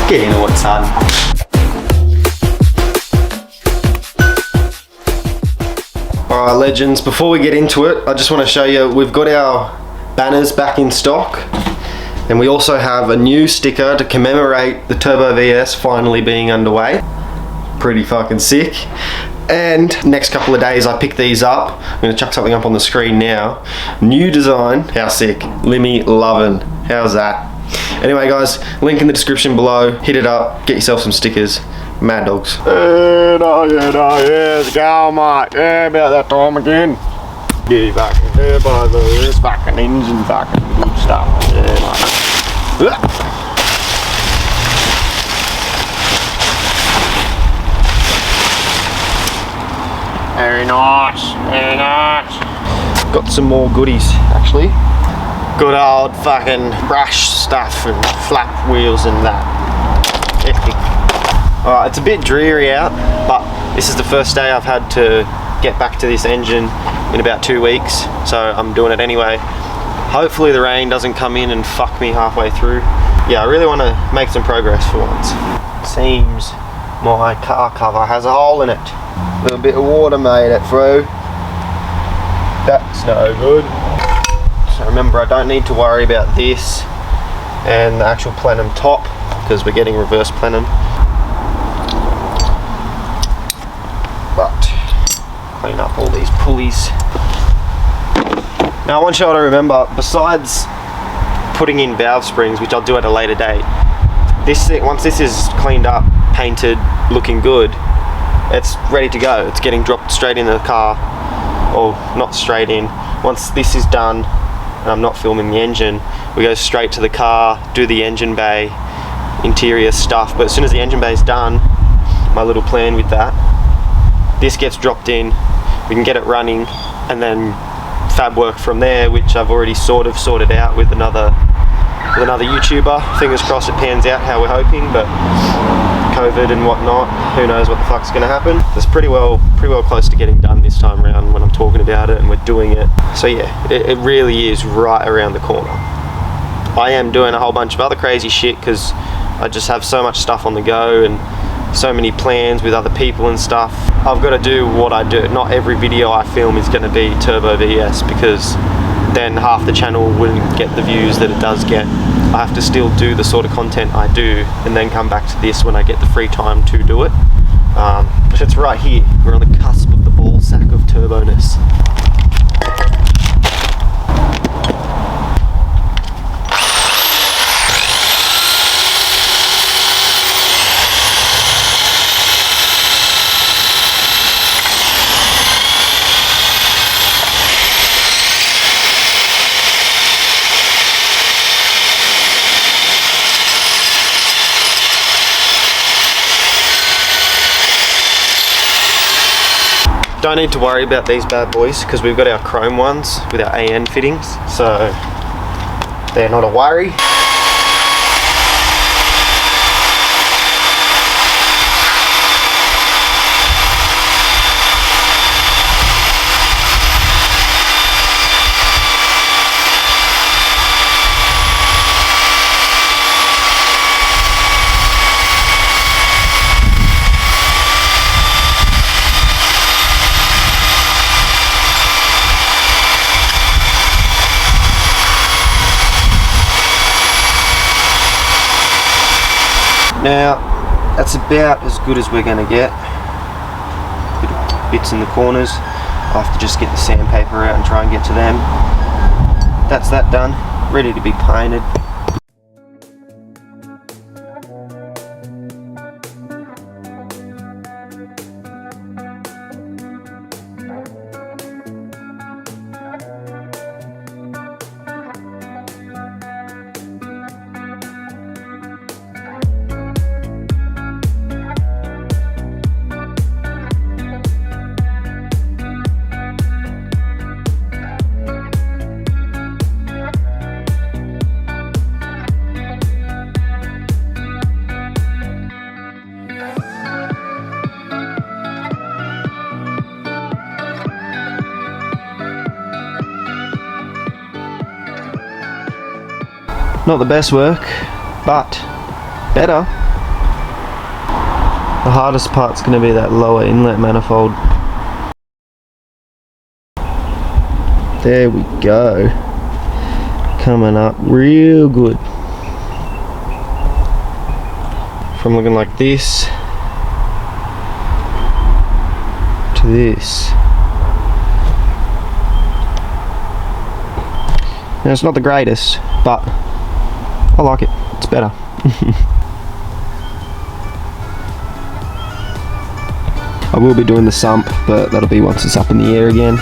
Get into it, son. Alright legends, before we get into it, I just want to show you, we've got our banners back in stock, and we also have a new sticker to commemorate the Turbo VS finally being underway. Pretty fucking sick. And next couple of days I pick these up. I'm going to chuck something up on the screen now. New design, how sick. Limmy lovin', how's that? Anyway guys, link in the description below, hit it up, get yourself some stickers. Mad dogs. It's go, mate. Yeah, about that time again. Yeah, fucking turbo, this fucking engine, fucking good stuff. Yeah, mate. Very nice, very nice. Got some more goodies actually. Good old fucking brush stuff and flap wheels and that. Epic. Alright, it's a bit dreary out, but this is the first day I've had to get back to this engine in about 2 weeks, so I'm doing it anyway. Hopefully the rain doesn't come in and fuck me halfway through. Yeah, I really want to make some progress for once. Seems my car cover has a hole in it. A little bit of water made it through. That's no good. So remember, I don't need to worry about this and the actual plenum top because we're getting reverse plenum. But clean up all these pulleys. Now I want you all to remember, besides putting in valve springs, which I'll do at a later date, once this is cleaned up, painted, looking good, it's ready to go. It's getting dropped straight in the car, or not straight in. Once this is done and I'm not filming the engine, we go straight to the car, do the engine bay, interior stuff. But as soon as the engine bay is done, my little plan with that, this gets dropped in, we can get it running, and then fab work from there, which I've already sort of sorted out with another YouTuber. Fingers crossed it pans out how we're hoping, but COVID and whatnot, who knows what the fuck's gonna happen. It's pretty well close to getting done this time around when I'm talking about it and we're doing it. So yeah, it really is right around the corner. I am doing a whole bunch of other crazy shit because I just have so much stuff on the go and so many plans with other people and stuff. I've got to do what I do. Not every video I film is going to be Turbo VS, because then half the channel wouldn't get the views that it does get. I have to still do the sort of content I do and then come back to this when I get the free time to do it. But it's right here. We're on the cusp of the ball sack of turboness. Don't need to worry about these bad boys because we've got our chrome ones with our AN fittings, so they're not a worry. Now, that's about as good as we're going to get. Bits in the corners. I'll have to just get the sandpaper out and try and get to them. That's that done. Ready to be painted. Not the best work, but better. The hardest part's going to be that lower inlet manifold. There we go. Coming up real good. From looking like this to this. Now it's not the greatest, but I like it. It's better. I will be doing the sump, but that'll be once it's up in the air again.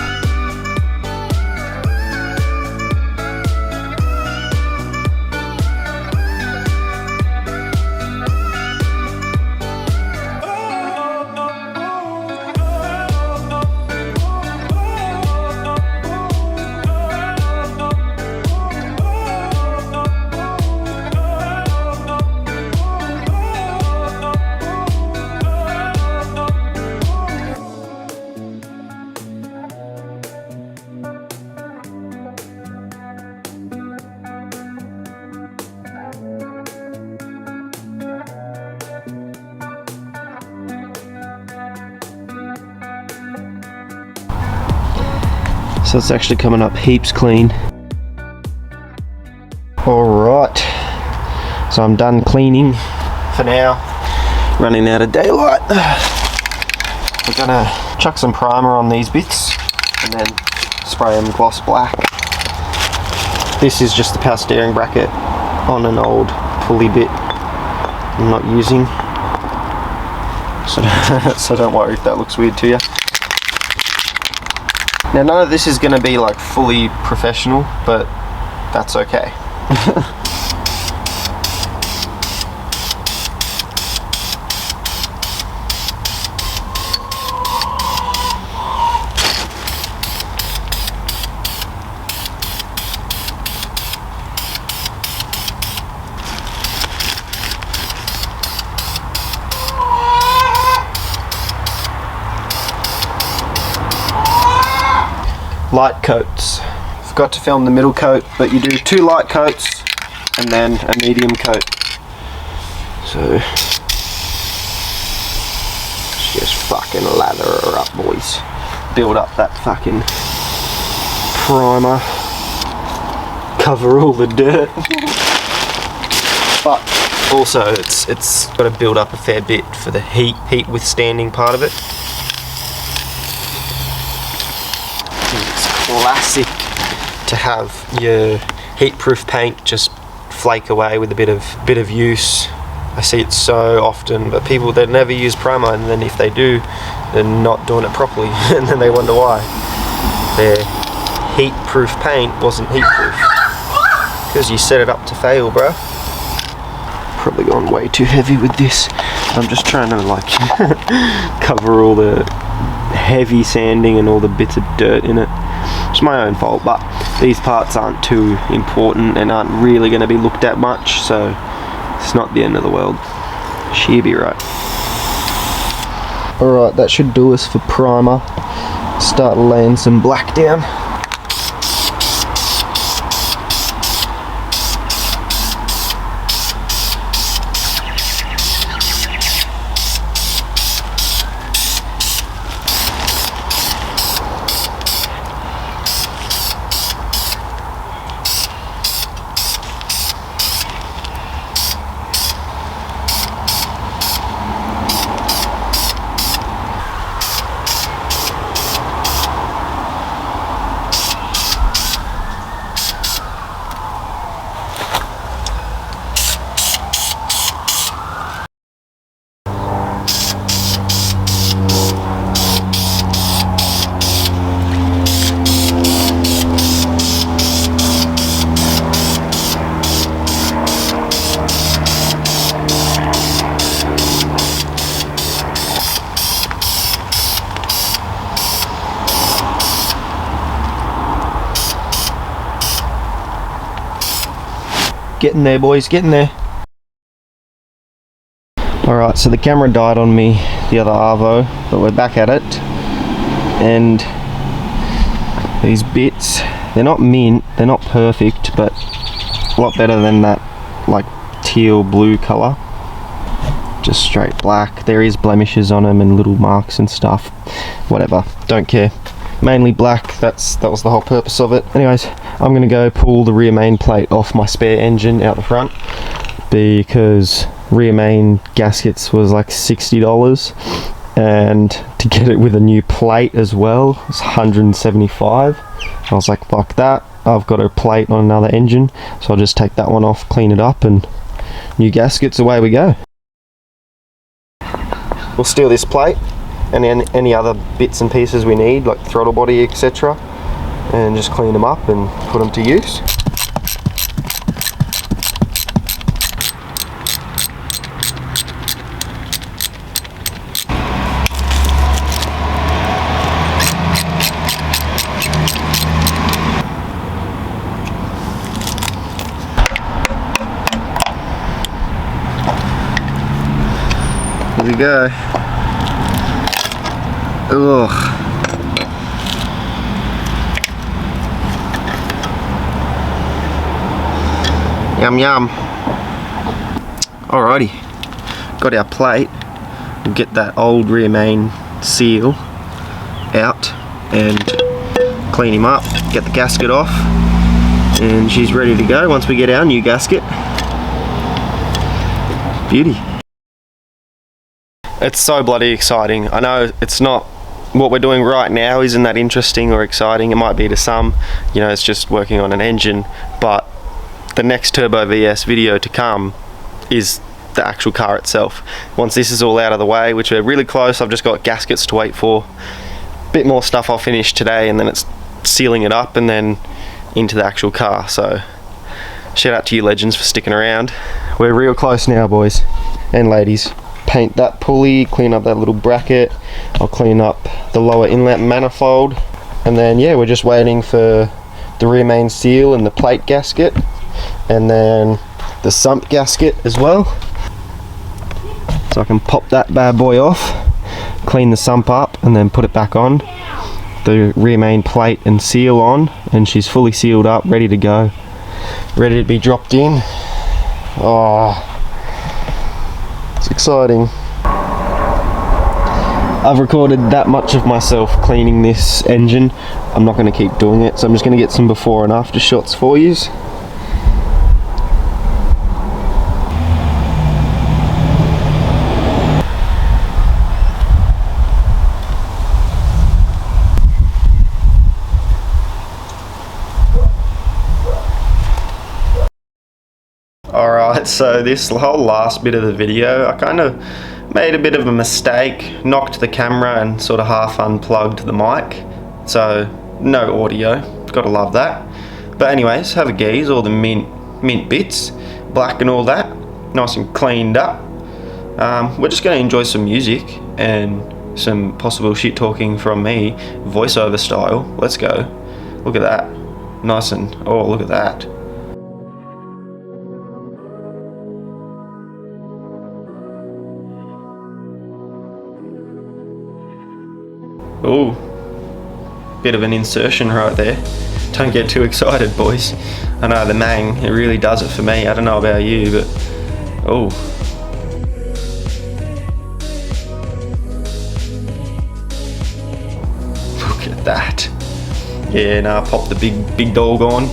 So it's actually coming up heaps clean. Alright, so I'm done cleaning for now. Running out of daylight. We're gonna chuck some primer on these bits and then spray them gloss black. This is just the power steering bracket on an old pulley bit I'm not using. So don't worry if that looks weird to you. Now none of this is going to be like fully professional, but that's okay. Light coats. Forgot to film the middle coat, but you do 2 light coats and then a medium coat. So just fucking lather her up, boys. Build up that fucking primer. Cover all the dirt. But also it's got to build up a fair bit for the heat withstanding part of it. Classic to have your heat-proof paint just flake away with a bit of use. I see it so often, but people that never use primer, and then if they do, they're not doing it properly, and then they wonder why their heat-proof paint wasn't heat-proof. Because you set it up to fail, bro. Probably gone way too heavy with this. I'm just trying to like cover all the heavy sanding and all the bits of dirt in it. It's my own fault, but these parts aren't too important and aren't really going to be looked at much, so it's not the end of the world. She'll be right. Alright, that should do us for primer. Start laying some black down. Getting there, boys, getting there. Alright, so the camera died on me, the other Arvo, but we're back at it. And these bits, they're not mint, they're not perfect, but A lot better than that like teal blue colour. Just straight black. There is blemishes on them and little marks and stuff. Whatever, don't care. Mainly black, that was the whole purpose of it. Anyways, I'm gonna go pull the rear main plate off my spare engine out the front, because rear main gaskets was like $60, and to get it with a new plate as well it's $175. I was like, fuck that, I've got a plate on another engine, so I'll just take that one off, clean it up, and new gaskets, away we go. We'll steal this plate and then any other bits and pieces we need, like throttle body, etc., and just clean them up and put them to use. Here we go. Ugh. Yum yum. Alrighty, got our plate. We'll get that old rear main seal out and clean him up, get the gasket off, and she's ready to go once we get our new gasket. Beauty. It's so bloody exciting. I know it's not, what we're doing right now isn't that interesting or exciting. It might be to some, you know, it's just working on an engine, but the next Turbo VS video to come is the actual car itself. Once this is all out of the way, which we're really close, I've just got gaskets to wait for. Bit more stuff I'll finish today, and then it's sealing it up and then into the actual car. So shout out to you legends for sticking around. We're real close now, boys and ladies. Paint that pulley, clean up that little bracket, I'll clean up the lower inlet manifold, and then yeah, we're just waiting for the rear main seal and the plate gasket, and then the sump gasket as well. So I can pop that bad boy off, clean the sump up, and then put it back on. The rear main plate and seal on, and she's fully sealed up, ready to go, ready to be dropped in. Oh, it's exciting. I've recorded that much of myself cleaning this engine. I'm not going to keep doing it, so I'm just going to get some before and after shots for yous. Alright, so this whole last bit of the video, I kind of made a bit of a mistake, knocked the camera and sort of half unplugged the mic, so no audio, gotta love that. But anyways, have a gaze, all the mint bits, black and all that, nice and cleaned up. We're just going to enjoy some music and some possible shit talking from me, voiceover style. Let's go. Look at that, nice and, oh look at that. Ooh, bit of an insertion right there. Don't get too excited, boys. I know the Mang, it really does it for me. I don't know about you, but oh. Look at that. Yeah, now pop the big dog on.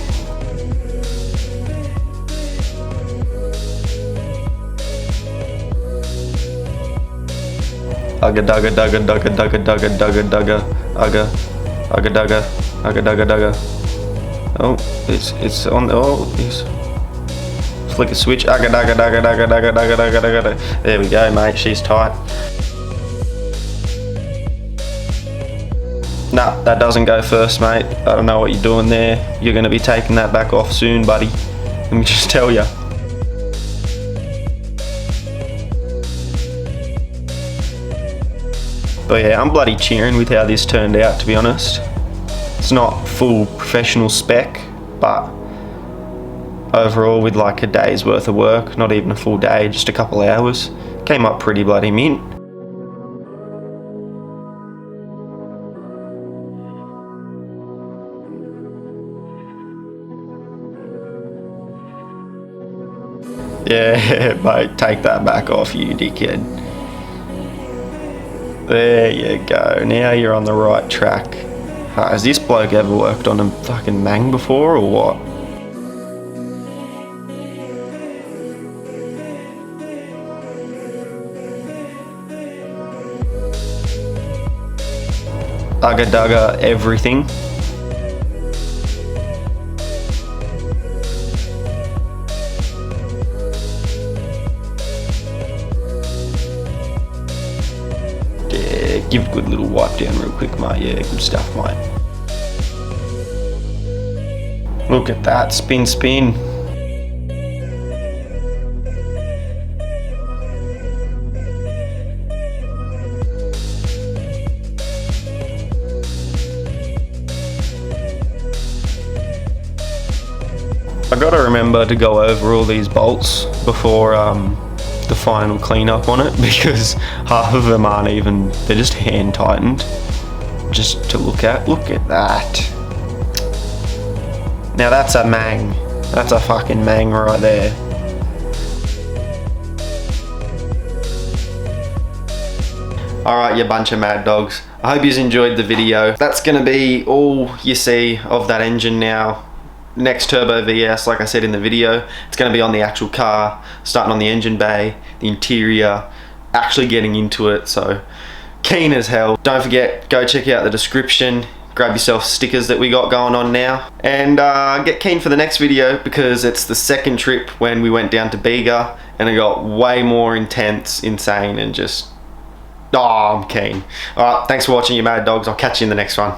Ugga dugga dugga dugga dugga dugga dugga dugga ugga ugga dugga ugga dugga dugga. Oh, it's on. Oh, flick a switch. Ugga dugga dugga dugga dugga dugga dugga dugga. There we go, mate. She's tight. Nah, that doesn't go first, mate. I don't know what you're doing there. You're gonna be taking that back off soon, buddy. Let me just tell you. But yeah, I'm bloody cheering with how this turned out, to be honest. It's not full professional spec, but overall with like a day's worth of work, not even a full day, just a couple hours, came up pretty bloody mint. Yeah, mate, take that back off, you dickhead. There you go. Now you're on the right track. Has this bloke ever worked on a fucking Mang before or what? Ugga dugga everything. Yeah, give a good little wipe down real quick, mate. Yeah, good stuff, mate. Look at that, spin, spin. I gotta remember to go over all these bolts before the final cleanup on it, because half of them aren't even, they're just hand tightened just to look at. Look at that. Now that's a Mang. That's a fucking Mang right there. Alright, you bunch of mad dogs. I hope you enjoyed the video. That's gonna be all you see of that engine now. Next turbo VS, like I said in the video, it's going to be on the actual car, starting on the engine bay, the interior, actually getting into it, so keen as hell. Don't forget, go check out the description, grab yourself stickers that we got going on now, and get keen for the next video, because it's the second trip when we went down to Bega, and it got way more intense, insane, and just, oh, I'm keen. Alright, thanks for watching, you mad dogs. I'll catch you in the next one.